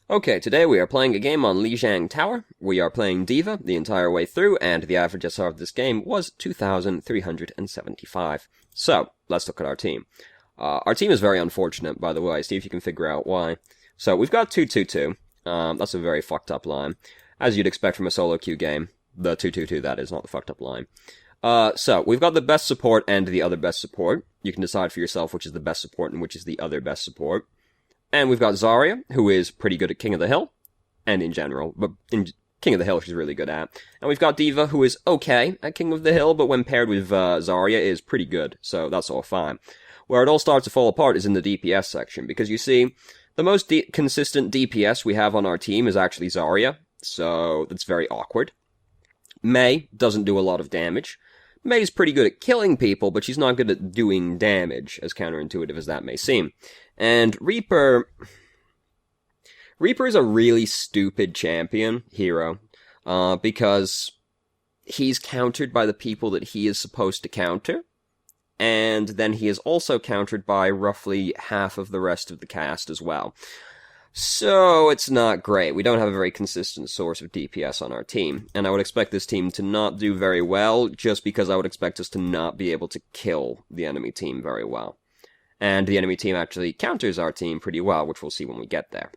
Okay, today we are playing a game on Lijiang Tower. We are playing D.Va the entire way through, and the average SR of this game was 2,375. So, let's look at our team. Our team is very unfortunate, by the way. See if you can figure out why. So, we've got 2-2-2. That's a very fucked up line. As you'd expect from a solo queue game. The 2-2-2, that is, not the fucked up line. So, we've got the best support and the other best support. You can decide for yourself which is the best support and which is the other best support. And we've got Zarya, who is pretty good at King of the Hill, and in general, but in King of the Hill she's really good at. And we've got D.Va, who is okay at King of the Hill, but when paired with Zarya is pretty good, so that's all fine. Where it all starts to fall apart is in the DPS section, because you see, the most consistent DPS we have on our team is actually Zarya, so that's very awkward. Mei doesn't do a lot of damage. Mei's pretty good at killing people, but she's not good at doing damage, as counterintuitive as that may seem. And Reaper is a really stupid hero, because he's countered by the people that he is supposed to counter, and then he is also countered by roughly half of the rest of the cast as well. So, it's not great. We don't have a very consistent source of DPS on our team, and I would expect this team to not do very well, just because I would expect us to not be able to kill the enemy team very well. And the enemy team actually counters our team pretty well, which we'll see when we get there.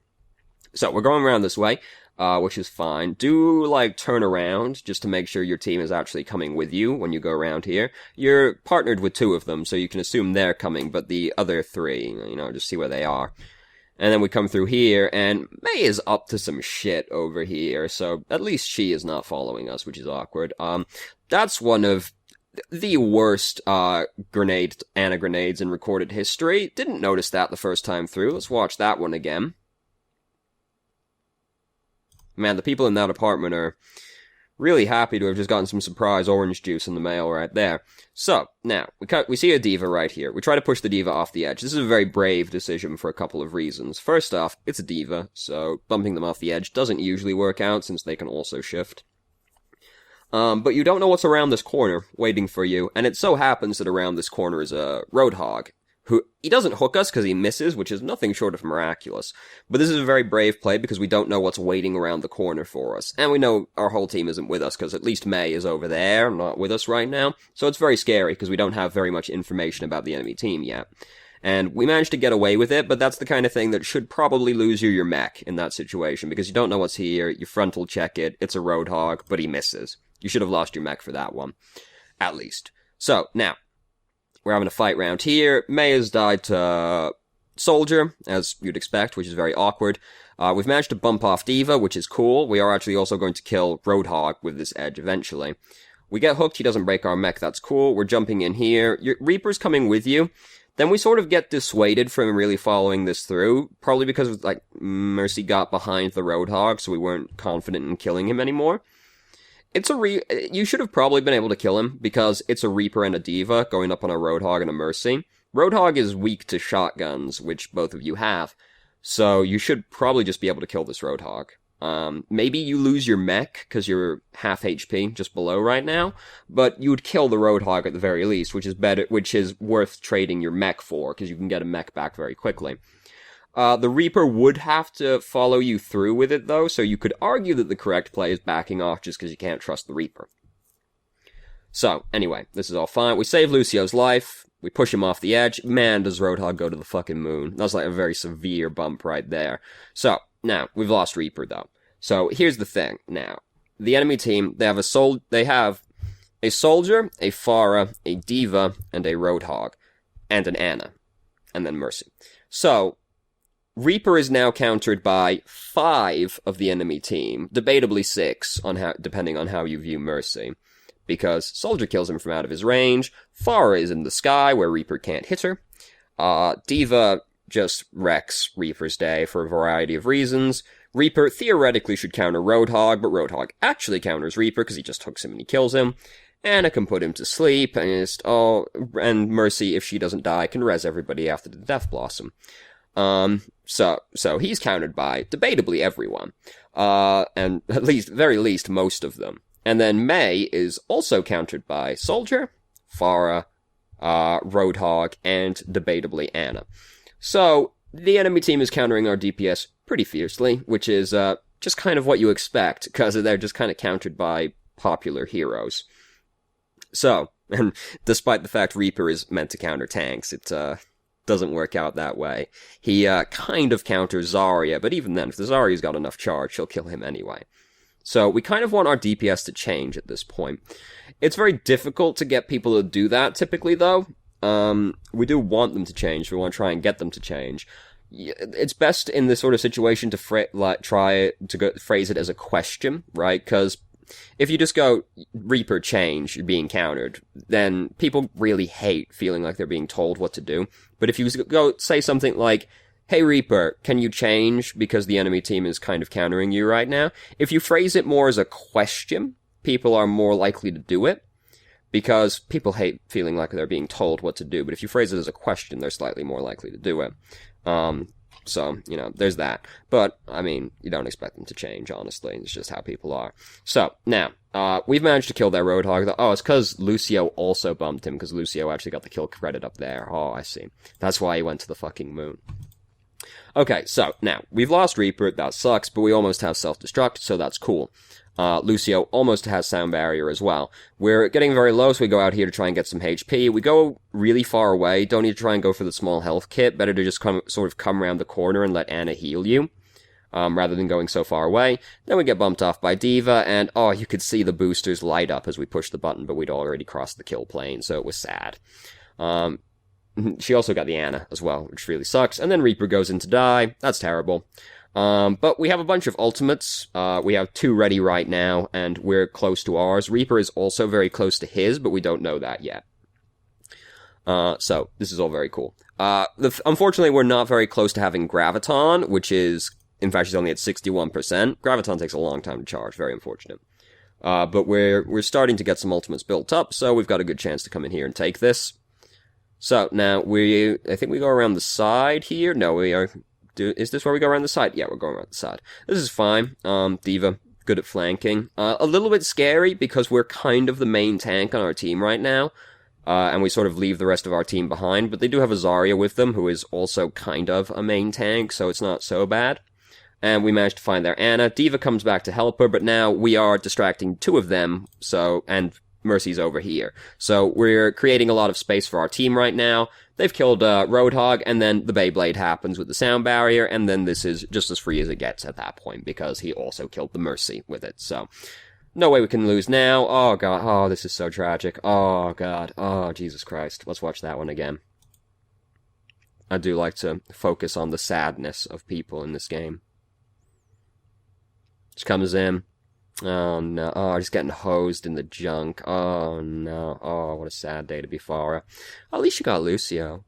So, we're going around this way, which is fine. Do, turn around, just to make sure your team is actually coming with you when you go around here. You're partnered with 2 of them, so you can assume they're coming, but the other 3, just see where they are. And then we come through here, and Mei is up to some shit over here, so at least she is not following us, which is awkward. That's one of the worst, Ana grenades in recorded history. Didn't notice that the first time through. Let's watch that one again. Man, the people in that apartment are really happy to have just gotten some surprise orange juice in the mail right there. So, now, we see a D.Va right here. We try to push the D.Va off the edge. This is a very brave decision for a couple of reasons. First off, it's a D.Va, so bumping them off the edge doesn't usually work out since they can also shift. But you don't know what's around this corner waiting for you, and it so happens that around this corner is a Roadhog, who, he doesn't hook us because he misses, which is nothing short of miraculous. But this is a very brave play because we don't know what's waiting around the corner for us. And we know our whole team isn't with us because at least Mei is over there, not with us right now. So it's very scary because we don't have very much information about the enemy team yet. And we managed to get away with it, but that's the kind of thing that should probably lose you your mech in that situation because you don't know what's here, you frontal check it, it's a Roadhog, but he misses. You should have lost your mech for that one. At least. So, now, we're having a fight round here. Mei has died to Soldier, as you'd expect, which is very awkward. We've managed to bump off D.Va, which is cool. We are actually also going to kill Roadhog with this edge eventually. We get hooked, he doesn't break our mech, that's cool. We're jumping in here. Reaper's coming with you. Then we sort of get dissuaded from really following this through, probably because, Mercy got behind the Roadhog, so we weren't confident in killing him anymore. You should have probably been able to kill him, because it's a Reaper and a D.Va going up on a Roadhog and a Mercy. Roadhog is weak to shotguns, which both of you have, so you should probably just be able to kill this Roadhog. Maybe you lose your mech, because you're half HP, just below right now, but you would kill the Roadhog at the very least, which is worth trading your mech for, because you can get a mech back very quickly. The Reaper would have to follow you through with it, though, so you could argue that the correct play is backing off just because you can't trust the Reaper. So, anyway, this is all fine. We save Lucio's life, we push him off the edge. Man, does Roadhog go to the fucking moon. That's a very severe bump right there. So, now, we've lost Reaper, though. So, here's the thing, now. The enemy team, they have a Soldier, a Pharah, a D.Va, and a Roadhog. And an Ana. And then Mercy. So, Reaper is now countered by 5 of the enemy team, debatably 6, depending on how you view Mercy. Because Soldier kills him from out of his range, Pharah is in the sky where Reaper can't hit her, D.Va just wrecks Reaper's day for a variety of reasons. Reaper theoretically should counter Roadhog, but Roadhog actually counters Reaper because he just hooks him and he kills him. Ana can put him to sleep, and Mercy, if she doesn't die, can res everybody after the Death Blossom. So he's countered by, debatably, everyone. And very least, most of them. And then Mei is also countered by Soldier, Pharah, Roadhog, and debatably Ana. So, the enemy team is countering our DPS pretty fiercely, which is just kind of what you expect, because they're just kind of countered by popular heroes. So, and despite the fact Reaper is meant to counter tanks, it doesn't work out that way. He kind of counters Zarya, but even then, if the Zarya's got enough charge, she'll kill him anyway. So we kind of want our DPS to change at this point. It's very difficult to get people to do that typically, though. We do want them to change. We want to try and get them to change. It's best in this sort of situation to try to phrase it as a question, right? Because if you just go, Reaper change, you're being countered, then people really hate feeling like they're being told what to do. But if you go say something like, hey Reaper, can you change because the enemy team is kind of countering you right now? If you phrase it more as a question, people are more likely to do it. Because people hate feeling like they're being told what to do, but if you phrase it as a question, they're slightly more likely to do it. So, there's that. But, I mean, you don't expect them to change, honestly. It's just how people are. So, now, we've managed to kill their Roadhog. Oh, it's because Lucio also bumped him, because Lucio actually got the kill credit up there. Oh, I see. That's why he went to the fucking moon. Okay, so, now, we've lost Reaper, that sucks, but we almost have self-destruct, so that's cool. Lucio almost has sound barrier as well. We're getting very low, so we go out here to try and get some HP. We go really far away, don't need to try and go for the small health kit, better to just come around the corner and let Ana heal you, rather than going so far away. Then we get bumped off by D.Va, and you could see the boosters light up as we push the button, but we'd already crossed the kill plane, so it was sad. She also got the Ana as well, which really sucks, and then Reaper goes in to die. That's terrible. But we have a bunch of ultimates. We have 2 ready right now, and we're close to ours. Reaper is also very close to his, but we don't know that yet. So, this is all very cool. Unfortunately, we're not very close to having Graviton, which is, in fact, she's only at 61%. Graviton takes a long time to charge, very unfortunate. But we're starting to get some ultimates built up, so we've got a good chance to come in here and take this. So, now, I think we go around the side here. No, we are... Is this where we go around the side? Yeah, we're going around the side. This is fine. D.Va, good at flanking. A little bit scary because we're kind of the main tank on our team right now. And we sort of leave the rest of our team behind. But they do have a Zarya with them, who is also kind of a main tank, so it's not so bad. And we managed to find their Ana. D.Va comes back to help her, but now we are distracting 2 of them, and Mercy's over here. So we're creating a lot of space for our team right now. They've killed Roadhog, and then the Beyblade happens with the sound barrier, and then this is just as free as it gets at that point, because he also killed the Mercy with it, so... No way we can lose now. Oh god, oh, this is so tragic. Oh god, oh, Jesus Christ. Let's watch that one again. I do like to focus on the sadness of people in this game. Just comes in. Oh no, oh, just getting hosed in the junk. Oh no, oh, what a sad day to be Farah. At least you got Lucio.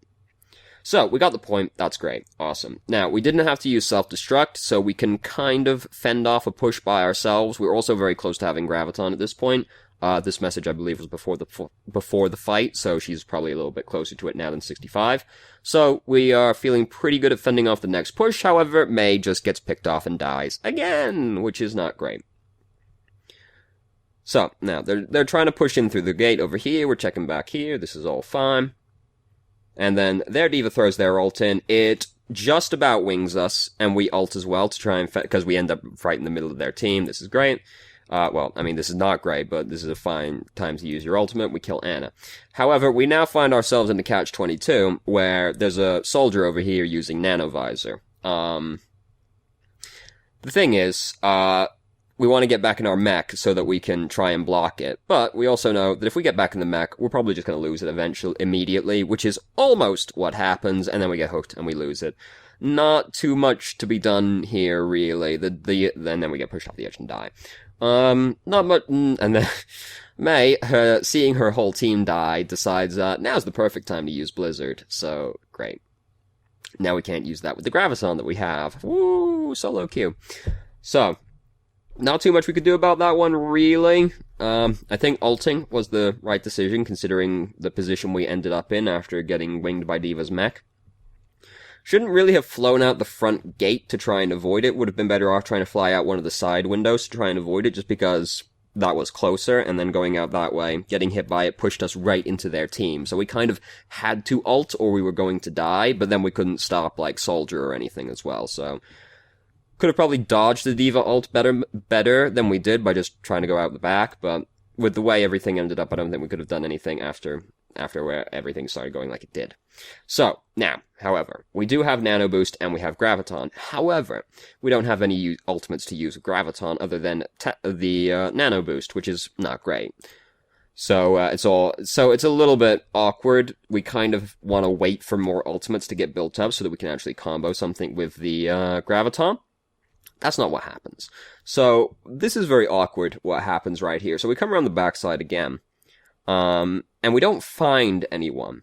So, we got the point, that's great, awesome. Now, we didn't have to use self-destruct, so we can kind of fend off a push by ourselves. We're also very close to having Graviton at this point. This message, I believe, was before the fight, so she's probably a little bit closer to it now than 65. So, we are feeling pretty good at fending off the next push, however, Mei just gets picked off and dies again, which is not great. So, now, they're trying to push in through the gate over here, we're checking back here, this is all fine. And then their D.Va throws their ult in, it just about wings us, and we ult as well to try and, because we end up right in the middle of their team, this is great. Well, I mean, this is not great, but this is a fine time to use your ultimate, we kill Ana. However, we now find ourselves in the catch-22, where there's a soldier over here using Nanovisor. The thing is, we want to get back in our mech so that we can try and block it. But we also know that if we get back in the mech, we're probably just going to lose it immediately, which is almost what happens, and then we get hooked and we lose it. Not too much to be done here, really. Then we get pushed off the edge and die. Not much, and then Mei, seeing her whole team die, decides, now's the perfect time to use Blizzard. So, great. Now we can't use that with the Graviton that we have. Woo! Solo queue. So, not too much we could do about that one, really. I think ulting was the right decision, considering the position we ended up in after getting winged by D.Va's mech. Shouldn't really have flown out the front gate to try and avoid it. Would have been better off trying to fly out one of the side windows to try and avoid it, just because that was closer, and then going out that way, getting hit by it pushed us right into their team. So we kind of had to ult, or we were going to die, but then we couldn't stop, like, Soldier or anything as well, so... Could have probably dodged the D.Va ult better than we did by just trying to go out the back, but with the way everything ended up, I don't think we could have done anything after where everything started going like it did. So, now, however, we do have Nano Boost and we have Graviton. However, we don't have any ultimates to use with Graviton other than the Nano Boost, which is not great. So, it's a little bit awkward. We kind of want to wait for more ultimates to get built up so that we can actually combo something with the Graviton. That's not what happens. So, this is very awkward, what happens right here. So, we come around the backside again. And we don't find anyone.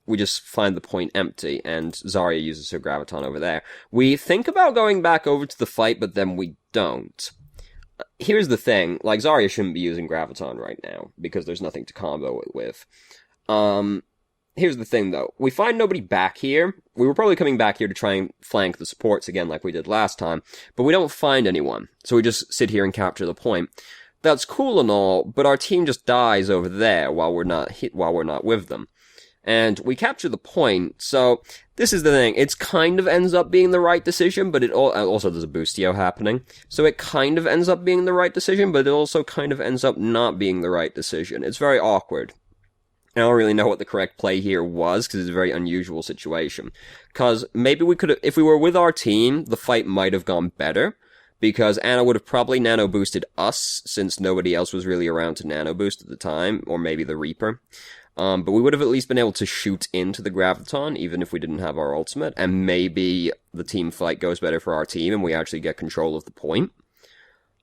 We just find the point empty, and Zarya uses her Graviton over there. We think about going back over to the fight, but then we don't. Here's the thing, like, Zarya shouldn't be using Graviton right now, because there's nothing to combo it with. Here's the thing, though. We find nobody back here. We were probably coming back here to try and flank the supports again like we did last time, but we don't find anyone. So we just sit here and capture the point. That's cool and all, but our team just dies over there while we're not with them. And we capture the point, so this is the thing. It kind of ends up being the right decision, but also there's a boostio happening. So it kind of ends up being the right decision, but it also kind of ends up not being the right decision. It's very awkward. I don't really know what the correct play here was, because it's a very unusual situation. Because maybe we could have, if we were with our team, the fight might have gone better. Because Ana would have probably nano boosted us, since nobody else was really around to nano boost at the time, or maybe the Reaper. But we would have at least been able to shoot into the Graviton, even if we didn't have our ultimate, and maybe the team fight goes better for our team, and we actually get control of the point.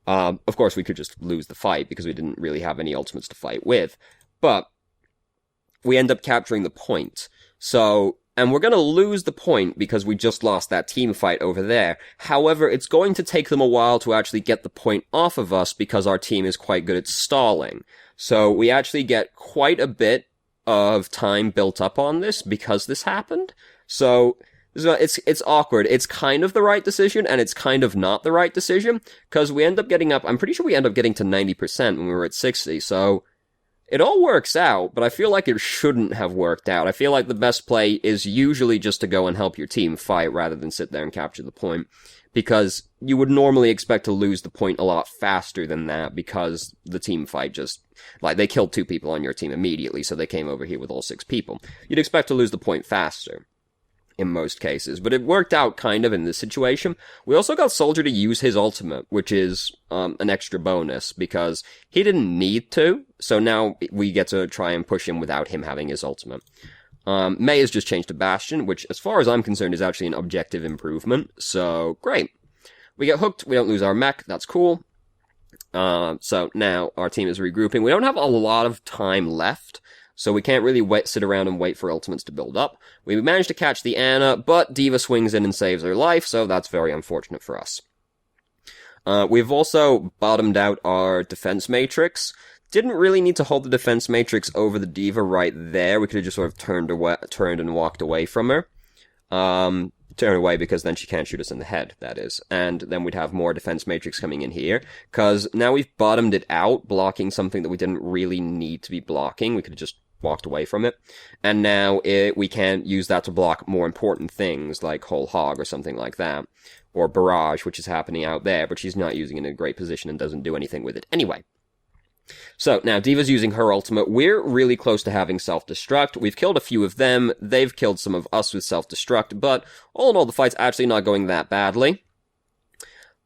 Of course, we could just lose the fight, because we didn't really have any ultimates to fight with. But we end up capturing the point. So, and we're going to lose the point because we just lost that team fight over there. However, it's going to take them a while to actually get the point off of us because our team is quite good at stalling. So we actually get quite a bit of time built up on this because this happened. So it's awkward. It's kind of the right decision and it's kind of not the right decision because we end up getting up, I'm pretty sure we end up getting to 90% when we were at 60. So it all works out, but I feel like it shouldn't have worked out. I feel like the best play is usually just to go and help your team fight rather than sit there and capture the point. Because you would normally expect to lose the point a lot faster than that because the team fight just, like, they killed 2 people on your team immediately, so they came over here with all 6 people. You'd expect to lose the point faster in most cases, but it worked out kind of in this situation. We also got Soldier to use his ultimate, which is an extra bonus, because he didn't need to, so now we get to try and push him without him having his ultimate. Mei has just changed to Bastion, which, as far as I'm concerned, is actually an objective improvement, so great. We get hooked, we don't lose our mech, that's cool. So now our team is regrouping. We don't have a lot of time left, so we can't really sit around and wait for ultimates to build up. We managed to catch the Ana, but D.Va swings in and saves her life, so that's very unfortunate for us. We've also bottomed out our defense matrix. Didn't really need to hold the defense matrix over the D.Va right there. We could have just sort of turned and walked away from her. Turn away because then she can't shoot us in the head, that is. And then we'd have more defense matrix coming in here. Because now we've bottomed it out, blocking something that we didn't really need to be blocking. We could have just walked away from it. And now we can use that to block more important things, like Whole Hog or something like that. Or Barrage, which is happening out there, but she's not using it in a great position and doesn't do anything with it anyway. So, now, D.Va's using her ultimate. We're really close to having self-destruct. We've killed a few of them. They've killed some of us with self-destruct, but all in all, the fight's actually not going that badly.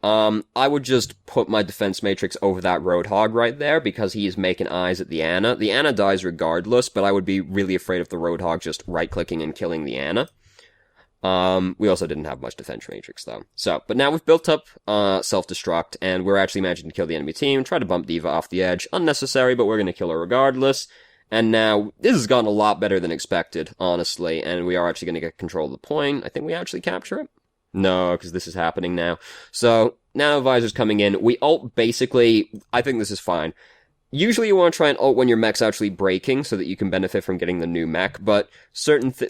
I would just put my defense matrix over that Roadhog right there, because he is making eyes at the Ana. The Ana dies regardless, but I would be really afraid of the Roadhog just right-clicking and killing the Ana. We also didn't have much defense matrix, though. So, but now we've built up, self-destruct, and we're actually managing to kill the enemy team, try to bump D.Va off the edge. Unnecessary, but we're gonna kill her regardless. And now, this has gone a lot better than expected, honestly, and we are actually gonna get control of the point. I think we actually capture it. No, because this is happening now. So, Nano Visor's coming in. We ult basically, I think this is fine. Usually you want to try and ult when your mech's actually breaking so that you can benefit from getting the new mech, but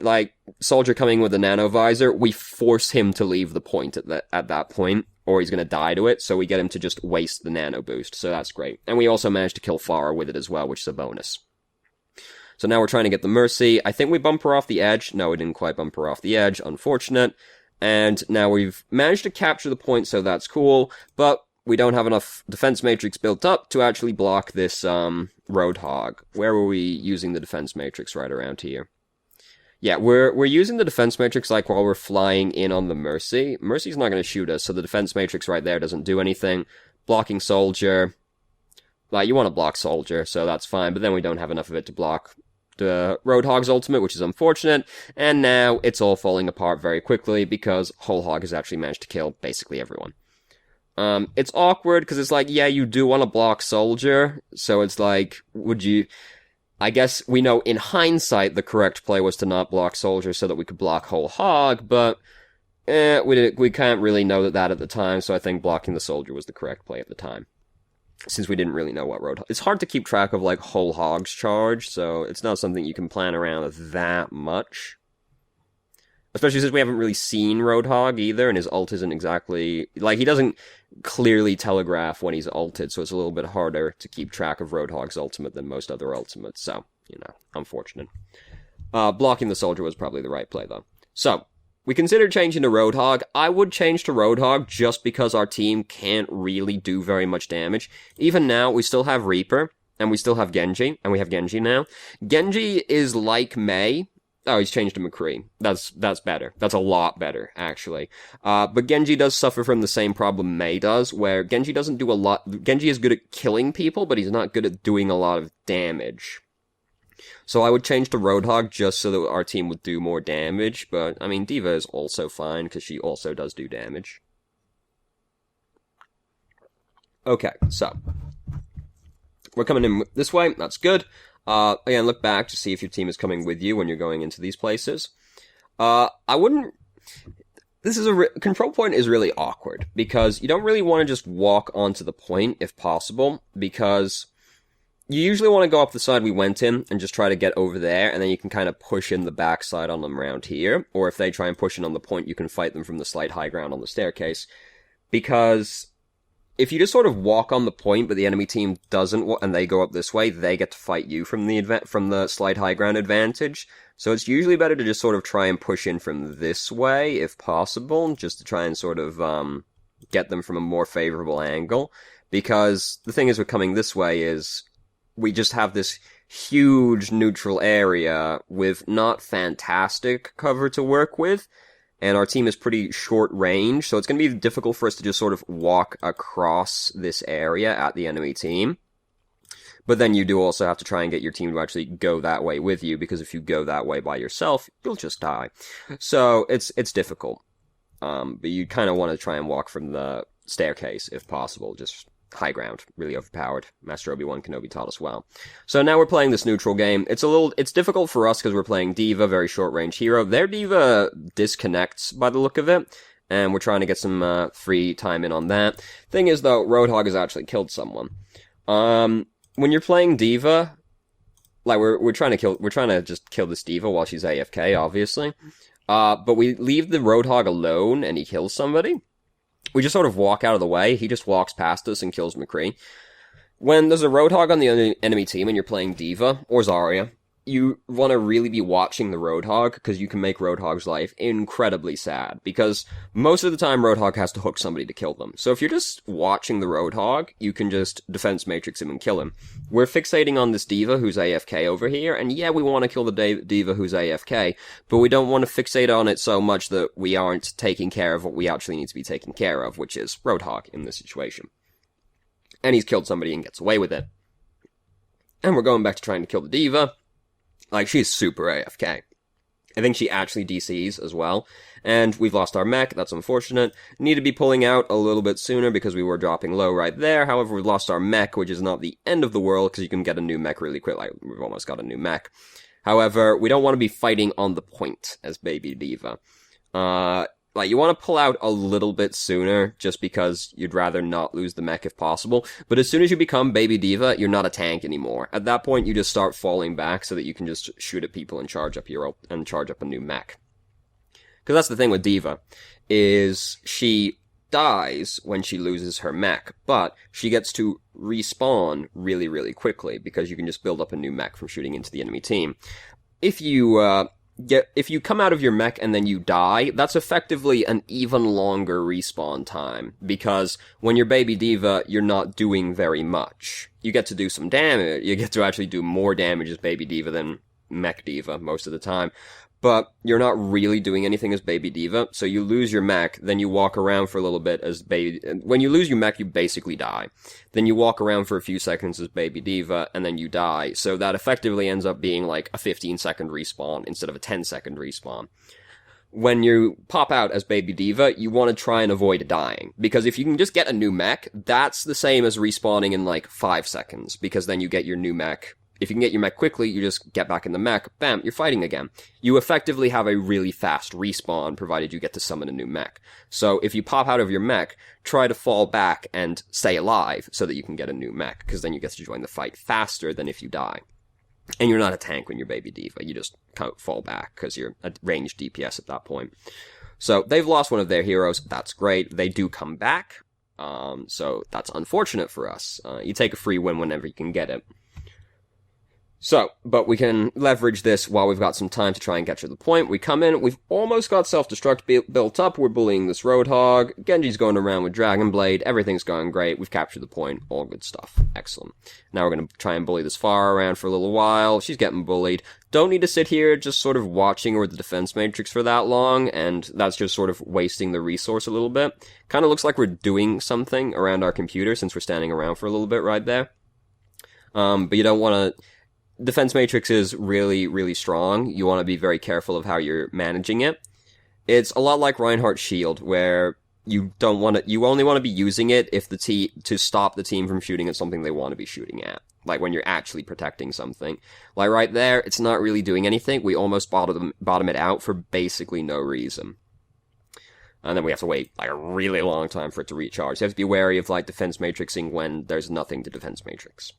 like, Soldier coming with a Nano Visor, we force him to leave the point at that point, or he's gonna die to it, so we get him to just waste the Nano Boost, so that's great. And we also managed to kill Pharah with it as well, which is a bonus. So now we're trying to get the Mercy. I think we bump her off the edge. No, we didn't quite bump her off the edge. Unfortunate. And now we've managed to capture the point, so that's cool, but we don't have enough defense matrix built up to actually block this, Roadhog. Where were we using the defense matrix? Right around here. Yeah, we're using the defense matrix, like, while we're flying in on the Mercy. Mercy's not gonna shoot us, so the defense matrix right there doesn't do anything. Blocking Soldier. Like, you want to block Soldier, so that's fine, but then we don't have enough of it to block the Roadhog's ultimate, which is unfortunate, and now it's all falling apart very quickly, because Whole Hog has actually managed to kill basically everyone. It's awkward, because it's like, yeah, you do want to block Soldier, so it's like, would you... I guess we know in hindsight the correct play was to not block Soldier so that we could block Whole Hog, but we can't really know that at the time, so I think blocking the Soldier was the correct play at the time. Since we didn't really know what Roadhog... It's hard to keep track of, like, Whole Hog's charge, so it's not something you can plan around that much. Especially since we haven't really seen Roadhog either, and his ult isn't exactly... Like, he doesn't clearly telegraph when he's ulted, so it's a little bit harder to keep track of Roadhog's ultimate than most other ultimates, so, you know, unfortunate. Blocking the Soldier was probably the right play, though. So, we considered changing to Roadhog. I would change to Roadhog just because our team can't really do very much damage. Even now, we still have Reaper, and we still have Genji, and we have Genji now. Genji is like Mei. Oh, he's changed to McCree. That's better. That's a lot better, actually. But Genji does suffer from the same problem Mei does, where Genji doesn't do a lot... Genji is good at killing people, but he's not good at doing a lot of damage. So I would change to Roadhog just so that our team would do more damage, but, I mean, D.Va is also fine, because she also does do damage. Okay, so. We're coming in this way, that's good. Again, look back to see if your team is coming with you when you're going into these places. I wouldn't... Control point is really awkward, because you don't really want to just walk onto the point, if possible, because you usually want to go up the side we went in and just try to get over there, and then you can kind of push in the backside on them around here, or if they try and push in on the point, you can fight them from the slight high ground on the staircase, because if you just sort of walk on the point, but the enemy team doesn't, and they go up this way, they get to fight you from the slight high ground advantage. So it's usually better to just sort of try and push in from this way, if possible, just to try and sort of, get them from a more favorable angle. Because the thing is with coming this way is, we just have this huge neutral area with not fantastic cover to work with, and our team is pretty short range, so it's going to be difficult for us to just sort of walk across this area at the enemy team. But then you do also have to try and get your team to actually go that way with you, because if you go that way by yourself, you'll just die. So it's difficult. But you kind of want to try and walk from the staircase, if possible, just high ground, really overpowered. Master Obi-Wan Kenobi taught us well. So now we're playing this neutral game. It's difficult for us because we're playing D.Va, very short range hero. Their D.Va disconnects by the look of it, and we're trying to get some free time in on that. Thing is though, Roadhog has actually killed someone. When you're playing D.Va, like we're trying to just kill this D.Va while she's AFK, obviously. But we leave the Roadhog alone and he kills somebody. We just sort of walk out of the way. He just walks past us and kills McCree. When there's a Roadhog on the enemy team and you're playing D.Va or Zarya, you want to really be watching the Roadhog, because you can make Roadhog's life incredibly sad, because most of the time Roadhog has to hook somebody to kill them. So if you're just watching the Roadhog, you can just defense matrix him and kill him. We're fixating on this D.Va who's AFK over here, and yeah, we want to kill the D.Va who's AFK, but we don't want to fixate on it so much that we aren't taking care of what we actually need to be taking care of, which is Roadhog in this situation. And he's killed somebody and gets away with it. And we're going back to trying to kill the D.Va. Like, she's super AFK. I think she actually DCs as well. And we've lost our mech, that's unfortunate. Need to be pulling out a little bit sooner because we were dropping low right there. However, we've lost our mech, which is not the end of the world, because you can get a new mech really quick. Like, we've almost got a new mech. However, we don't want to be fighting on the point as Baby D.Va. Like, you want to pull out a little bit sooner, just because you'd rather not lose the mech if possible. But as soon as you become Baby D.Va, you're not a tank anymore. At that point, you just start falling back so that you can just shoot at people and charge up a new mech. Because that's the thing with D.Va, is she dies when she loses her mech, but she gets to respawn really, really quickly, because you can just build up a new mech from shooting into the enemy team. If you if you come out of your mech and then you die, that's effectively an even longer respawn time, because when you're Baby D.Va, you're not doing very much. You get to do some damage, you get to actually do more damage as Baby D.Va than Mech D.Va most of the time, but you're not really doing anything as Baby D.Va, so you lose your mech, then you walk around for a little bit as Baby... When you lose your mech, you basically die. Then you walk around for a few seconds as Baby D.Va, and then you die, so that effectively ends up being like a 15-second respawn instead of a 10-second respawn. When you pop out as Baby D.Va, you want to try and avoid dying, because if you can just get a new mech, that's the same as respawning in like 5 seconds, because then you get your new mech. If you can get your mech quickly, you just get back in the mech, bam, you're fighting again. You effectively have a really fast respawn, provided you get to summon a new mech. So if you pop out of your mech, try to fall back and stay alive so that you can get a new mech, because then you get to join the fight faster than if you die. And you're not a tank when you're Baby D.Va, you just kind of fall back, because you're a ranged DPS at that point. So they've lost one of their heroes, that's great, they do come back, so that's unfortunate for us. You take a free win whenever you can get it. So, but we can leverage this while we've got some time to try and get to the point. We come in, we've almost got self-destruct built up, we're bullying this Roadhog, Genji's going around with Dragon Blade, everything's going great, we've captured the point, all good stuff. Excellent. Now we're gonna try and bully this Pharah around for a little while, she's getting bullied. Don't need to sit here just sort of watching her with the defense matrix for that long, and that's just sort of wasting the resource a little bit. Kinda looks like we're doing something around our computer since we're standing around for a little bit right there. But you don't wanna... Defense matrix is really, really strong. You want to be very careful of how you're managing it. It's a lot like Reinhardt's shield, where you only want to be using it if to stop the team from shooting at something they want to be shooting at. Like when you're actually protecting something. Like right there, it's not really doing anything. We almost bottom it out for basically no reason. And then we have to wait like a really long time for it to recharge. So you have to be wary of like defense matrixing when there's nothing to defense matrix.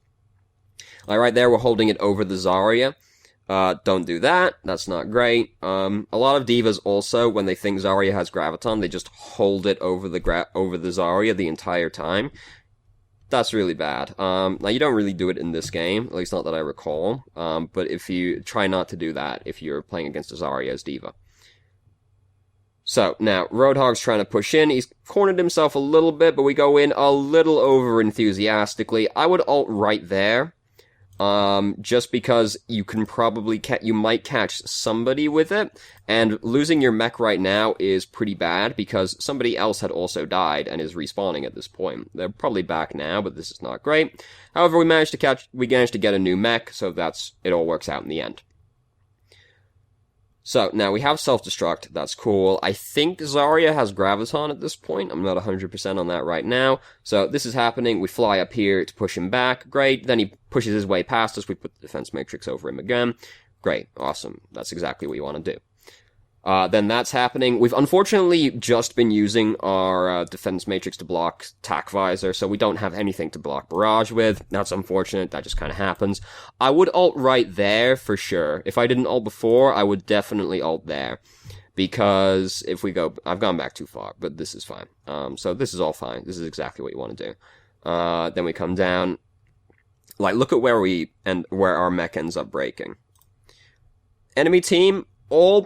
Like right there, we're holding it over the Zarya. Don't do that. That's not great. A lot of D.Vas also, when they think Zarya has Graviton, they just hold it over the Zarya the entire time. That's really bad. Now you don't really do it in this game, at least not that I recall. But if you try not to do that if you're playing against a Zarya as D.Va. So, now, Roadhog's trying to push in, he's cornered himself a little bit, but we go in a little over-enthusiastically. I would ult right there. Just because you can probably you might catch somebody with it, and losing your mech right now is pretty bad, because somebody else had also died and is respawning at this point. They're probably back now, but this is not great. However, we managed to get a new mech, so it all works out in the end. So, now we have self-destruct, that's cool. I think Zarya has Graviton at this point, I'm not 100% on that right now. So, this is happening, we fly up here to push him back, great. Then he pushes his way past us, we put the defense matrix over him again. Great, awesome, that's exactly what you want to do. Then that's happening. We've unfortunately just been using our defense matrix to block tack visor, so we don't have anything to block barrage with. That's unfortunate, that just kind of happens. I would ult right there for sure. If I didn't ult before, I would definitely ult there. Because if we go... I've gone back too far, but this is fine. So this is all fine. This is exactly what you want to do. Then we come down. Like, look at where our mech ends up breaking. Enemy team... all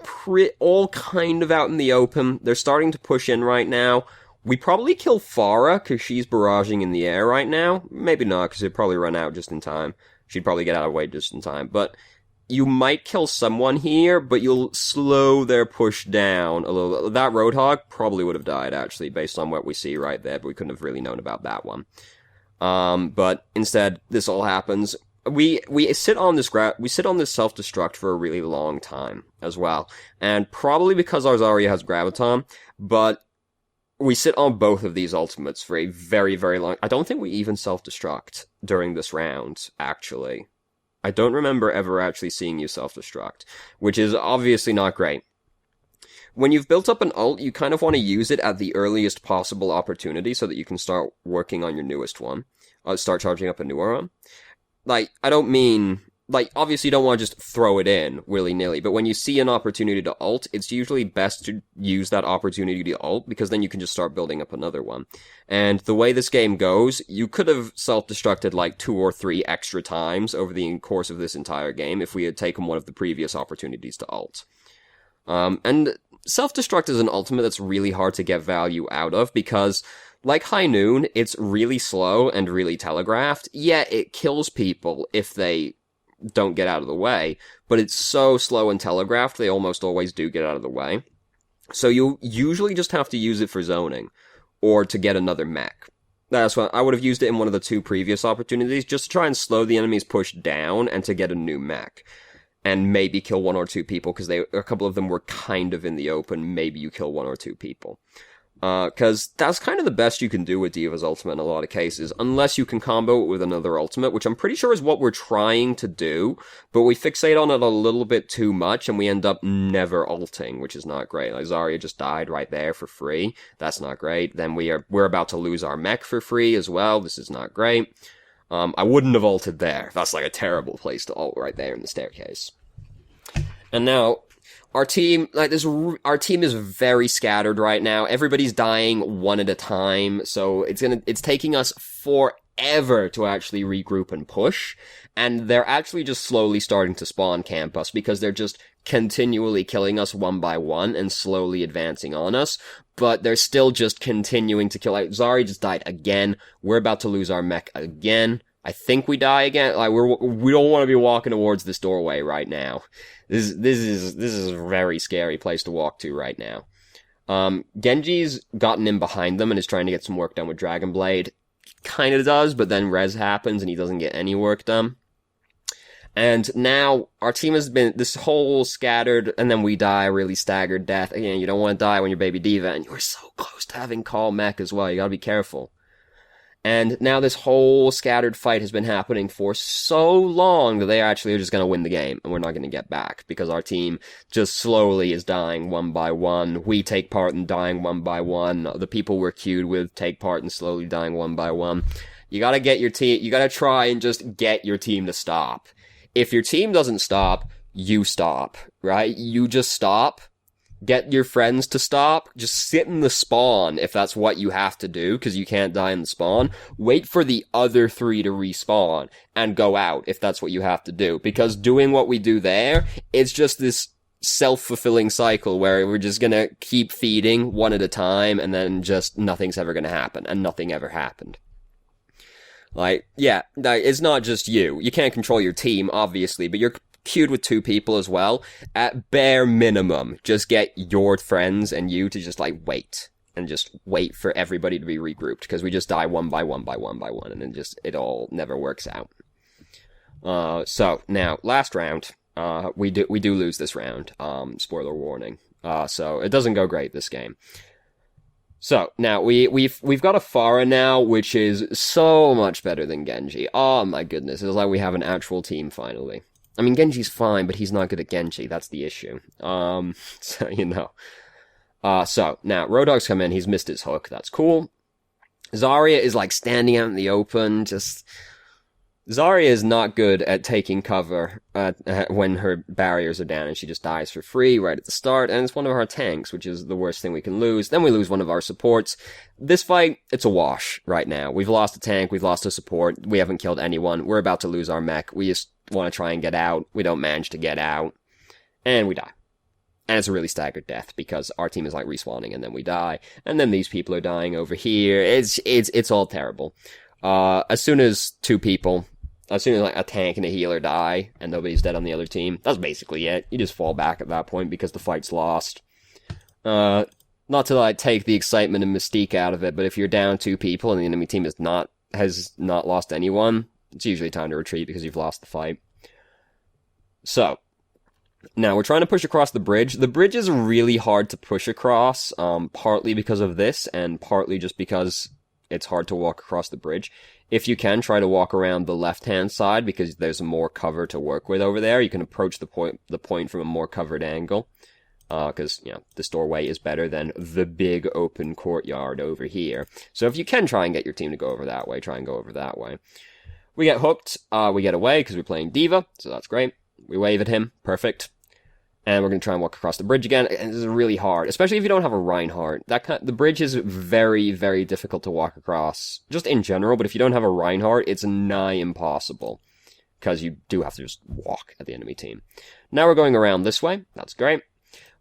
kind of out in the open. They're starting to push in right now. We probably kill Pharah, because she's barraging in the air right now. Maybe not, because she'd probably run out just in time. She'd probably get out of the way just in time. But you might kill someone here, but you'll slow their push down a little. That Roadhog probably would have died, actually, based on what we see right there, but we couldn't have really known about that one. But instead, this all happens. We sit on this self-destruct for a really long time as well, and probably because our Zarya has Graviton, but we sit on both of these ultimates for a very, very long... I don't think we even self-destruct during this round, actually. I don't remember ever actually seeing you self-destruct, which is obviously not great. When you've built up an ult, you kind of want to use it at the earliest possible opportunity so that you can start working on your newest one. Start charging up a newer one. Like, I don't mean... Like, obviously you don't want to just throw it in willy-nilly, but when you see an opportunity to ult, it's usually best to use that opportunity to ult, because then you can just start building up another one. And the way this game goes, you could have self-destructed like 2 or 3 extra times over the course of this entire game if we had taken one of the previous opportunities to ult. And Self-Destruct is an ultimate that's really hard to get value out of because, like High Noon, it's really slow and really telegraphed. Yeah, it kills people if they don't get out of the way, but it's so slow and telegraphed, they almost always do get out of the way. So you usually just have to use it for zoning, or to get another mech. That's why I would have used it in one of the 2 previous opportunities, just to try and slow the enemy's push down and to get a new mech. And maybe kill 1 or 2 people, because a couple of them were kind of in the open. Maybe you kill 1 or 2 people. Because that's kind of the best you can do with D.Va's ultimate in a lot of cases, unless you can combo it with another ultimate, which I'm pretty sure is what we're trying to do, but we fixate on it a little bit too much, and we end up never ulting, which is not great. Like, Zarya just died right there for free. That's not great. Then we're about to lose our mech for free as well. This is not great. I wouldn't have ulted there. That's like a terrible place to ult right there in the staircase. And now, our team is very scattered right now. Everybody's dying 1 at a time, so it's taking us forever to actually regroup and push. And they're actually just slowly starting to spawn camp us because they're just continually killing us 1 by 1 and slowly advancing on us. But they're still just continuing to kill. Like, Zari just died again. We're about to lose our mech again. I think we die again. Like, we don't want to be walking towards this doorway right now. This is a very scary place to walk to right now. Genji's gotten in behind them and is trying to get some work done with Dragon Blade. Kind of does, but then res happens and he doesn't get any work done. And now our team has been this whole scattered, and then we die a really staggered death. Again, you don't want to die when you're baby D.Va, and you're so close to having call mech as well. You gotta be careful. And now this whole scattered fight has been happening for so long that they actually are just going to win the game, and we're not going to get back, because our team just slowly is dying 1 by 1. We take part in dying 1 by 1. The people we're queued with take part in slowly dying 1 by 1. You gotta get your team, you gotta try and just get your team to stop. If your team doesn't stop, you stop, right? You just stop. Get your friends to stop. Just sit in the spawn if that's what you have to do, because you can't die in the spawn. Wait for the other 3 to respawn and go out if that's what you have to do. Because doing what we do there, it's just this self-fulfilling cycle where we're just gonna keep feeding 1 at a time, and then just nothing's ever gonna happen, and nothing ever happened. Like, yeah, it's not just you. You can't control your team, obviously, but you're queued with 2 people as well. At bare minimum, just get your friends and you to just, like, wait. And just wait for everybody to be regrouped, because we just die 1 by 1 by 1 by 1, and then just, it all never works out. So, now, last round, we do lose this round. Spoiler warning. So, it doesn't go great this game. So, now, we've got a Pharah now, which is so much better than Genji. Oh my goodness, it's like we have an actual team finally. I mean, Genji's fine, but he's not good at Genji, that's the issue. So, you know. So, now, Roadhog's come in, he's missed his hook, that's cool. Zarya is, like, standing out in the open, just... Zarya is not good at taking cover when her barriers are down, and she just dies for free right at the start, and it's one of our tanks, which is the worst thing we can lose. Then we lose one of our supports. This fight, it's a wash right now. We've lost a tank, we've lost a support, we haven't killed anyone, we're about to lose our mech, we just want to try and get out, we don't manage to get out, and we die. And it's a really staggered death, because our team is like respawning, and then we die, and then these people are dying over here. It's all terrible. As soon as like a tank and a healer die, and nobody's dead on the other team, that's basically it. You just fall back at that point because the fight's lost. Not to like take the excitement and mystique out of it, but if you're down 2 people and the enemy team has not lost anyone, it's usually time to retreat because you've lost the fight. So, now we're trying to push across the bridge. The bridge is really hard to push across, partly because of this, and partly just because it's hard to walk across the bridge. If you can, try to walk around the left-hand side, because there's more cover to work with over there. You can approach the point from a more covered angle, because, you know, this doorway is better than the big open courtyard over here. So if you can try and get your team to go over that way, try and go over that way. We get hooked, we get away, because we're playing D.Va, so that's great. We wave at him, perfect. And we're going to try and walk across the bridge again, and this is really hard, especially if you don't have a Reinhardt. The bridge is very, very difficult to walk across, just in general, but if you don't have a Reinhardt, it's nigh impossible, because you do have to just walk at the enemy team. Now we're going around this way, that's great.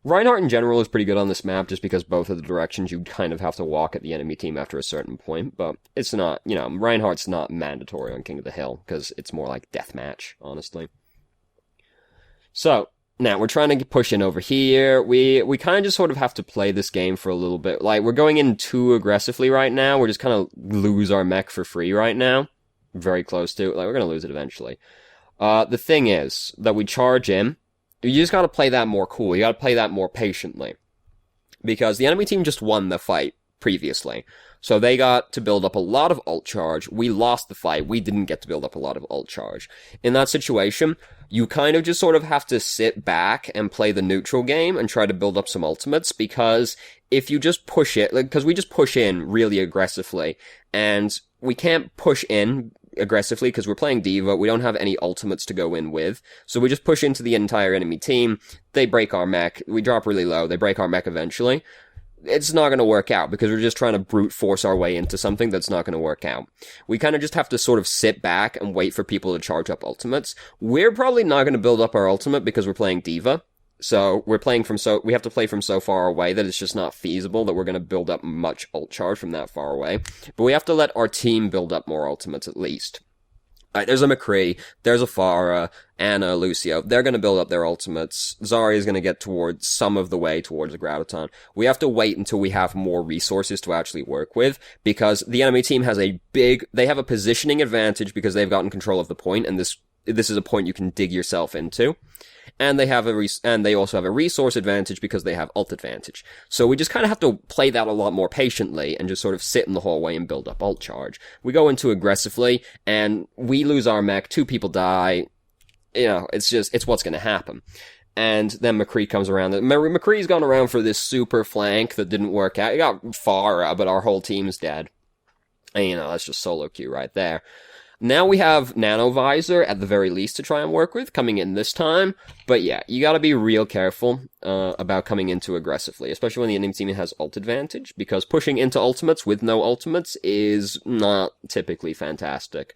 Reinhardt in general is pretty good on this map, just because both of the directions you kind of have to walk at the enemy team after a certain point, but it's not, Reinhardt's not mandatory on King of the Hill, because it's more like deathmatch, honestly. So, now, we're trying to push in over here. We kind of just sort of have to play this game for a little bit. Like, we're going in too aggressively right now. We're just kind of lose our mech for free right now. Very close to. Like, we're going to lose it eventually. The thing is that we charge in. You just got to play that more cool. You got to play that more patiently. Because the enemy team just won the fight previously. So they got to build up a lot of ult charge. We lost the fight. We didn't get to build up a lot of ult charge. In that situation, you kind of just sort of have to sit back and play the neutral game and try to build up some ultimates, because if you just push it, because we just push in really aggressively, and we can't push in aggressively because we're playing D.Va, we don't have any ultimates to go in with, so we just push into the entire enemy team, they break our mech, we drop really low, they break our mech eventually. It's not going to work out, because we're just trying to brute force our way into something that's not going to work out. We kind of just have to sort of sit back and wait for people to charge up ultimates. We're probably not going to build up our ultimate because we're playing D.Va. So we have to play from so far away that it's just not feasible that we're going to build up much ult charge from that far away. But we have to let our team build up more ultimates at least. Alright, there's a McCree, there's a Pharah, Anna, Lucio. They're going to build up their ultimates. Zarya is going to get towards some of the way towards the Graviton. We have to wait until we have more resources to actually work with, because the enemy team has they have a positioning advantage because they've gotten control of the point, and this is a point you can dig yourself into. And they also have a resource advantage because they have ult advantage. So we just kind of have to play that a lot more patiently and just sort of sit in the hallway and build up ult charge. We go into aggressively, and we lose our mech, 2 people die. It's what's gonna happen. And then McCree comes around. McCree's gone around for this super flank that didn't work out. He got Pharah, but our whole team's dead. And that's just solo queue right there. Now we have Nano Visor, at the very least, to try and work with, coming in this time. But yeah, you gotta be real careful about coming in too aggressively, especially when the enemy team has ult advantage, because pushing into ultimates with no ultimates is not typically fantastic.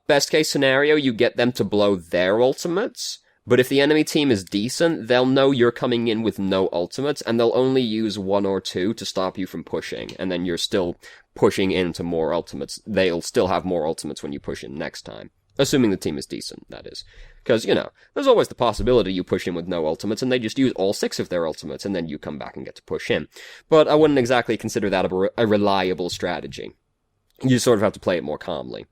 Best case scenario, you get them to blow their ultimates, but if the enemy team is decent, they'll know you're coming in with no ultimates, and they'll only use 1 or 2 to stop you from pushing, and then you're still pushing into more ultimates. They'll still have more ultimates when you push in next time. Assuming the team is decent, that is. Because, there's always the possibility you push in with no ultimates, and they just use all 6 of their ultimates, and then you come back and get to push in. But I wouldn't exactly consider that a reliable strategy. You sort of have to play it more calmly.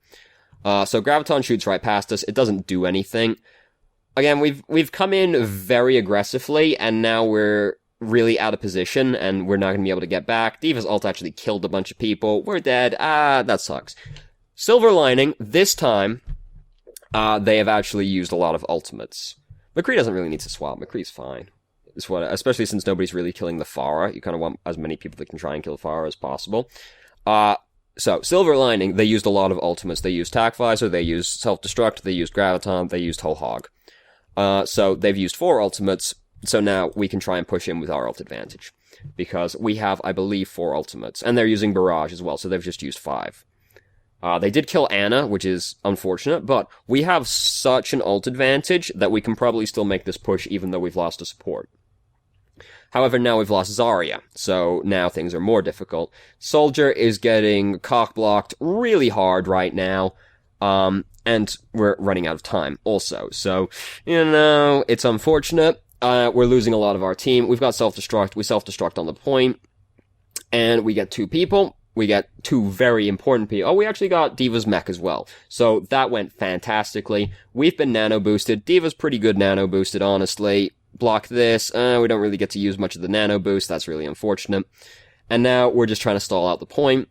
So Graviton shoots right past us. It doesn't do anything. Again, we've come in very aggressively, and now we're really out of position, and we're not going to be able to get back. D.Va's ult actually killed a bunch of people. We're dead. That sucks. Silver lining, this time, they have actually used a lot of ultimates. McCree doesn't really need to swap. McCree's fine. Especially since nobody's really killing the Pharah. You kind of want as many people that can try and kill Pharah as possible. So, silver lining, they used a lot of ultimates. They used Tac Visor, they used Self-Destruct, they used Graviton, they used Whole Hog. So they've used 4 ultimates, so now we can try and push in with our ult advantage. Because we have, I believe, 4 ultimates. And they're using Barrage as well, so they've just used 5. They did kill Anna, which is unfortunate, but we have such an ult advantage that we can probably still make this push even though we've lost a support. However, now we've lost Zarya, so now things are more difficult. Soldier is getting cock-blocked really hard right now, and we're running out of time also. So, it's unfortunate. We're losing a lot of our team. We've got self-destruct. We self-destruct on the point, and we get 2 people. We get 2 very important people. Oh, we actually got D.Va's mech as well. So that went fantastically. We've been nano-boosted. D.Va's pretty good nano-boosted, honestly. Block this. We don't really get to use much of the nano boost. That's really unfortunate. And now we're just trying to stall out the point.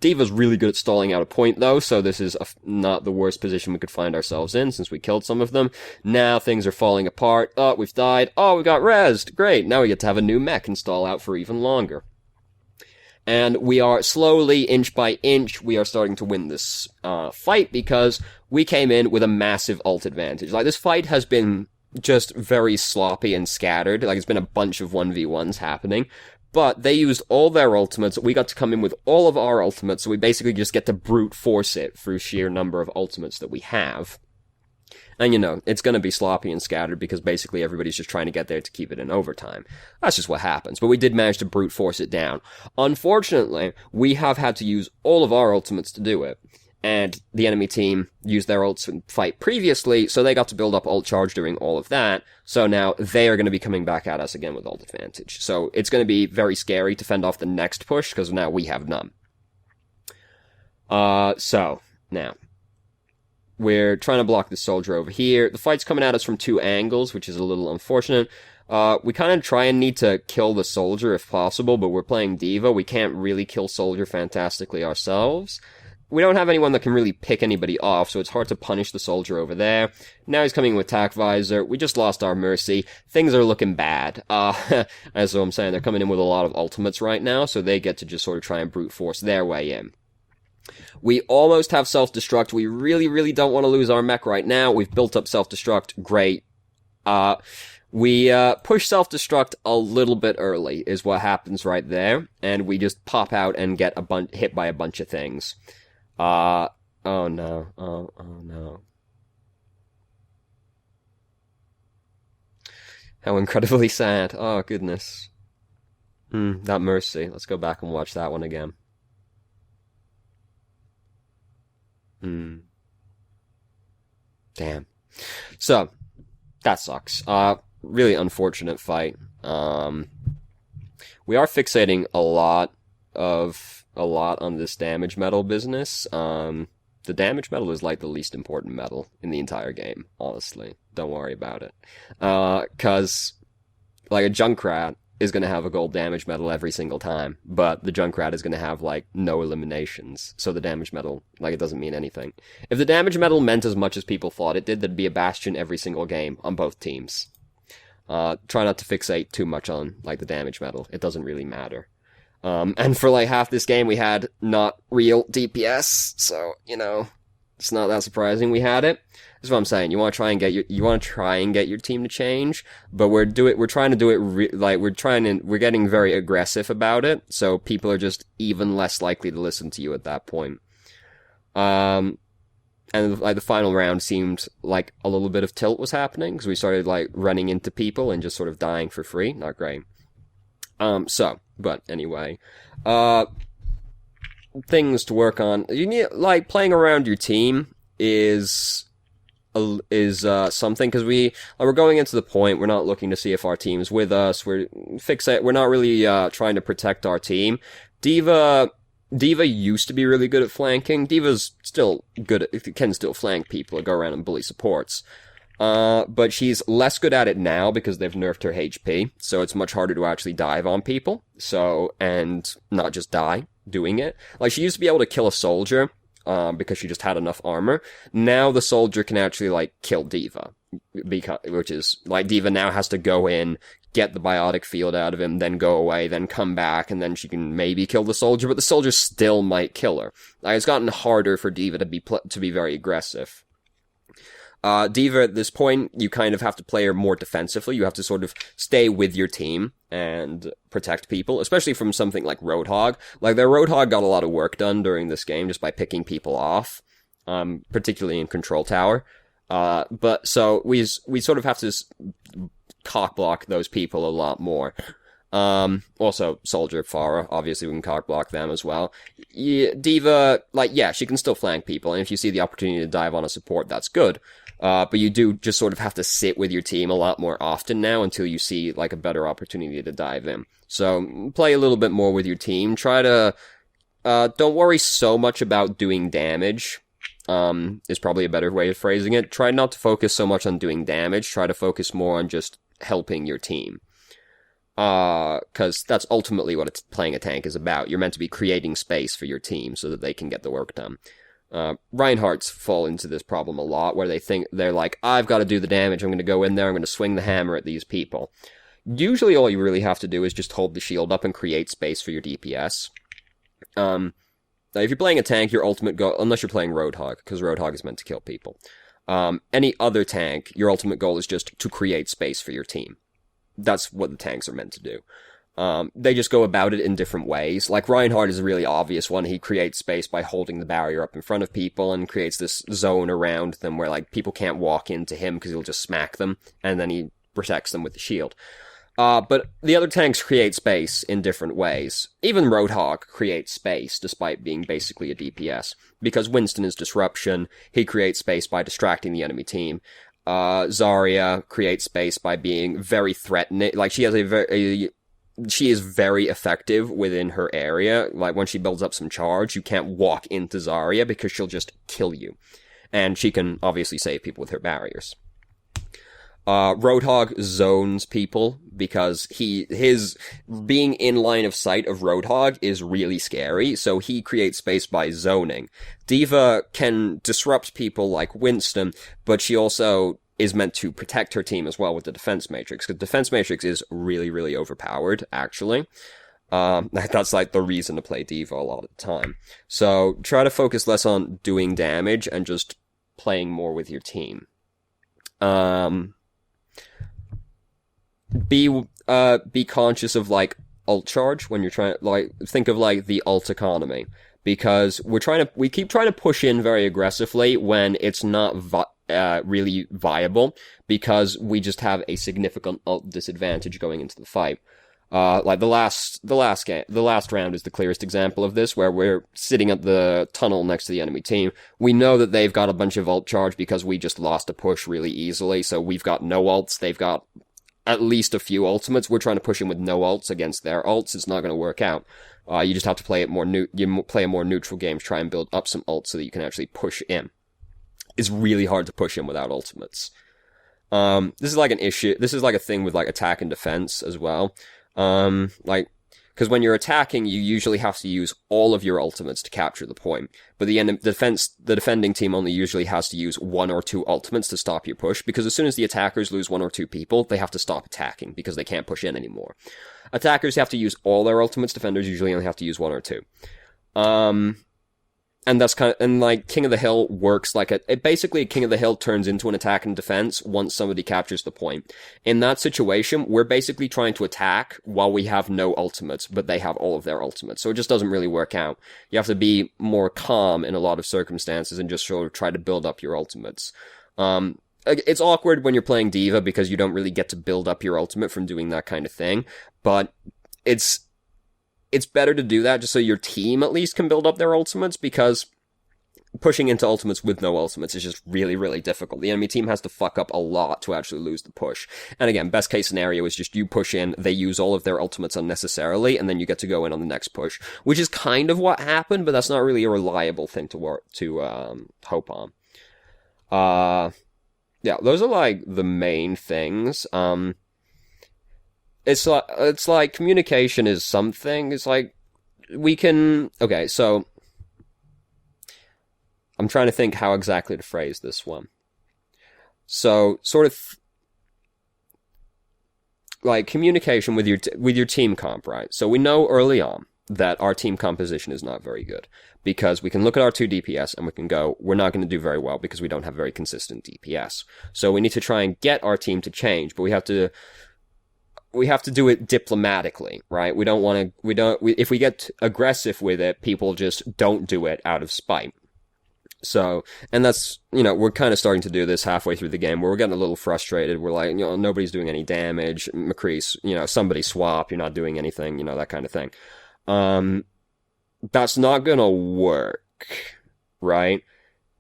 D.Va's really good at stalling out a point, though, so this is not the worst position we could find ourselves in, since we killed some of them. Now things are falling apart. Oh, we've died. Oh, we got rezzed. Great. Now we get to have a new mech and stall out for even longer. And we are slowly, inch by inch, we are starting to win this fight, because we came in with a massive ult advantage. Like, this fight has been just very sloppy and scattered. Like, it's been a bunch of 1v1s happening. But they used all their ultimates. We got to come in with all of our ultimates, so we basically just get to brute force it through sheer number of ultimates that we have. And, it's going to be sloppy and scattered because basically everybody's just trying to get there to keep it in overtime. That's just what happens. But we did manage to brute force it down. Unfortunately, we have had to use all of our ultimates to do it. And the enemy team used their ults in fight previously, so they got to build up ult charge during all of that. So now they are going to be coming back at us again with ult advantage. So it's going to be very scary to fend off the next push, because now we have none. So, now, we're trying to block the soldier over here. The fight's coming at us from 2 angles, which is a little unfortunate. We kind of try and need to kill the soldier if possible, but we're playing D.Va. We can't really kill soldier fantastically ourselves. We don't have anyone that can really pick anybody off, so it's hard to punish the soldier over there. Now he's coming with tack visor. We just lost our mercy. Things are looking bad. As I'm saying, they're coming in with a lot of ultimates right now, so they get to just sort of try and brute force their way in. We almost have self-destruct. We really, really don't want to lose our mech right now. We've built up self-destruct. Great. We push self-destruct a little bit early, is what happens right there, and we just pop out and get hit by a bunch of things. Oh no. Oh no. How incredibly sad. Oh, goodness. That mercy. Let's go back and watch that one again. Damn. So, that sucks. Really unfortunate fight. We are fixating a lot on this damage metal business. The damage metal is like the least important metal in the entire game, honestly. Don't worry about it. 'Cause like a Junkrat is going to have a gold damage metal every single time, but the Junkrat is going to have like no eliminations. So the damage metal, like, it doesn't mean anything. If the damage metal meant as much as people thought it did, there'd be a Bastion every single game on both teams. Try not to fixate too much on like the damage metal. It doesn't really matter. And for like half this game, we had not real DPS, so, it's not that surprising we had it. That's what I'm saying. You want to try and get your team to change, but we're trying to do it, we're getting very aggressive about it, so people are just even less likely to listen to you at that point. And like the final round seemed like a little bit of tilt was happening, because we started like running into people and just sort of dying for free. Not great. But anyway, things to work on. You need, like, playing around your team is something, because we're going into the point, we're not looking to see if our team's with us, we're not really, trying to protect our team. D.Va used to be really good at flanking. D.Va's still good can still flank people or go around and bully supports. But she's less good at it now because they've nerfed her HP, so it's much harder to actually dive on people, and not just die doing it. Like, she used to be able to kill a soldier, because she just had enough armor. Now the soldier can actually, like, kill D.Va, which is, like, D.Va now has to go in, get the biotic field out of him, then go away, then come back, and then she can maybe kill the soldier, but the soldier still might kill her. Like, it's gotten harder for D.Va to be very aggressive. D.Va, at this point, you kind of have to play her more defensively. You have to sort of stay with your team and protect people, especially from something like Roadhog. Like, their Roadhog got a lot of work done during this game just by picking people off, particularly in Control Tower. But so we sort of have to cock block those people a lot more. Also, Soldier, Pharah, obviously we can cock block them as well. D.Va, she can still flank people, and if you see the opportunity to dive on a support, that's good. But you do just sort of have to sit with your team a lot more often now until you see, like, a better opportunity to dive in. So, play a little bit more with your team. Try to, don't worry so much about doing damage, is probably a better way of phrasing it. Try not to focus so much on doing damage. Try to focus more on just helping your team. 'Cause that's ultimately what playing a tank is about. You're meant to be creating space for your team so that they can get the work done. Reinhardts fall into this problem a lot, where they're like, I've got to do the damage, I'm going to go in there, I'm going to swing the hammer at these people. Usually all you really have to do is just hold the shield up and create space for your DPS. Now if you're playing a tank, your ultimate goal, unless you're playing Roadhog, because Roadhog is meant to kill people. Any other tank, your ultimate goal is just to create space for your team. That's what the tanks are meant to do. They just go about it in different ways. Like, Reinhardt is a really obvious one. He creates space by holding the barrier up in front of people and creates this zone around them where, like, people can't walk into him because he'll just smack them, and then he protects them with the shield. But the other tanks create space in different ways. Even Roadhog creates space, despite being basically a DPS. Because Winston is disruption, he creates space by distracting the enemy team. Zarya creates space by being very threatening. Like, she is very effective within her area. Like, when she builds up some charge, you can't walk into Zarya because she'll just kill you. And she can obviously save people with her barriers. Roadhog zones people because his being in line of sight of Roadhog is really scary, so he creates space by zoning. D.Va can disrupt people like Winston, but she also is meant to protect her team as well with the defense matrix, because defense matrix is really, really overpowered, actually. That's like the reason to play D.Va a lot of the time. So try to focus less on doing damage and just playing more with your team. Be conscious of, like, ult charge when you're trying, like, think of, like, the ult economy, because we keep trying to push in very aggressively when it's not really viable, because we just have a significant ult disadvantage going into the fight. Like the last round is the clearest example of this, where we're sitting at the tunnel next to the enemy team. We know that they've got a bunch of ult charge because we just lost a push really easily, so we've got no ults, they've got at least a few ultimates. We're trying to push in with no ults against their ults. It's not going to work out. You just have to play you play a more neutral game to try and build up some ults so that you can actually push in. It's really hard to push in without ultimates. This is like an issue. This is like a thing with, like, attack and defense as well. Because when you're attacking, you usually have to use all of your ultimates to capture the point. But the defending team only usually has to use 1 or 2 ultimates to stop your push, because as soon as the attackers lose 1 or 2 people, they have to stop attacking, because they can't push in anymore. Attackers have to use all their ultimates, defenders usually only have to use 1 or 2. And that's like, King of the Hill works like basically King of the Hill turns into an attack and defense once somebody captures the point. In that situation, we're basically trying to attack while we have no ultimates, but they have all of their ultimates. So it just doesn't really work out. You have to be more calm in a lot of circumstances and just sort of try to build up your ultimates. It's awkward when you're playing D.Va because you don't really get to build up your ultimate from doing that kind of thing, but it's better to do that just so your team at least can build up their ultimates, because pushing into ultimates with no ultimates is just really, really difficult. The enemy team has to fuck up a lot to actually lose the push. And again, best case scenario is just you push in, they use all of their ultimates unnecessarily, and then you get to go in on the next push, which is kind of what happened, but that's not really a reliable thing to hope on. Yeah, those are, like, the main things. It's like communication is something. It's like okay, so I'm trying to think how exactly to phrase this one. So, sort of like communication with your team comp, right? So we know early on that our team composition is not very good, because we can look at our 2 DPS and we can go, we're not going to do very well because we don't have very consistent DPS. So we need to try and get our team to change, but we have to do it diplomatically, right? If we get aggressive with it, people just don't do it out of spite. So, and that's, we're kind of starting to do this halfway through the game, where we're getting a little frustrated. We're like, nobody's doing any damage. McCree's, somebody swap, you're not doing anything, that kind of thing. That's not gonna work, right?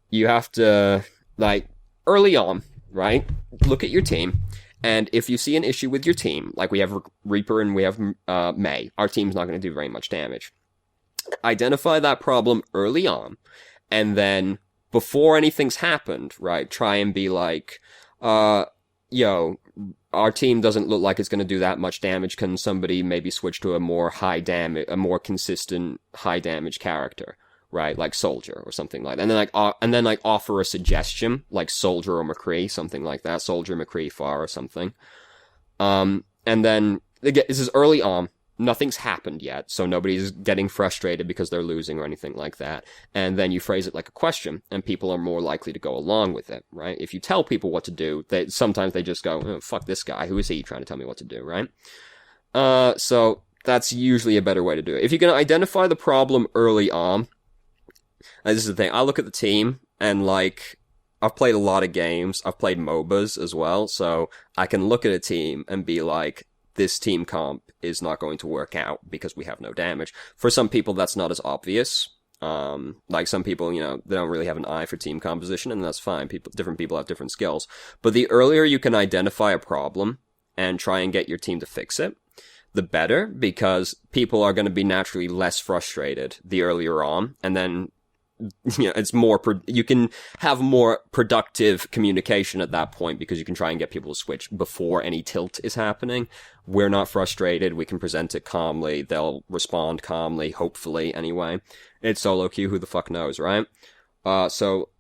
You have to, like, early on, right? Look at your team. And if you see an issue with your team, like we have Reaper and we have Mei, our team's not going to do very much damage. Identify that problem early on, and then before anything's happened, right, try and be like, our team doesn't look like it's going to do that much damage. Can somebody maybe switch to a more consistent high damage character? Right, like Soldier or something like that. And then offer a suggestion, like Soldier or McCree, something like that. Soldier, McCree, Far or something. And then, this is early on, nothing's happened yet, so nobody's getting frustrated because they're losing or anything like that. And then you phrase it like a question, and people are more likely to go along with it, right? If you tell people what to do, sometimes they just go, oh, fuck this guy, who is he trying to tell me what to do, right? So, that's usually a better way to do it. If you can identify the problem early on, and this is the thing, I look at the team, and, like, I've played a lot of games, I've played MOBAs as well, so I can look at a team and be like, this team comp is not going to work out because we have no damage. For some people, that's not as obvious. Like some people, you know, they don't really have an eye for team composition, and that's fine. Different people have different skills. But the earlier you can identify a problem and try and get your team to fix it, the better, because people are going to be naturally less frustrated the earlier on, and then, you know, it's more, you can have more productive communication at that point, because you can try and get people to switch before any tilt is happening. We're not frustrated, we can present it calmly, they'll respond calmly, hopefully, anyway. It's solo queue, who the fuck knows, right? So,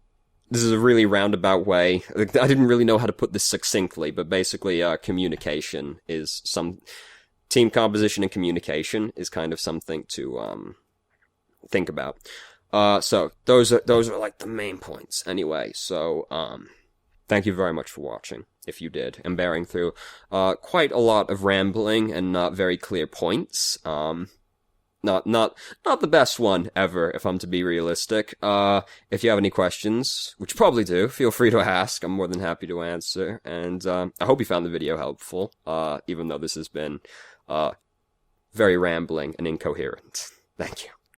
this is a really roundabout way. I didn't really know how to put this succinctly, but basically, communication is team composition and communication is kind of something to, think about. So, those are like the main points, anyway. So, thank you very much for watching, if you did, and bearing through, quite a lot of rambling and not very clear points. Not the best one ever, if I'm to be realistic. If you have any questions, which you probably do, feel free to ask. I'm more than happy to answer. And, I hope you found the video helpful, even though this has been, very rambling and incoherent. Thank you.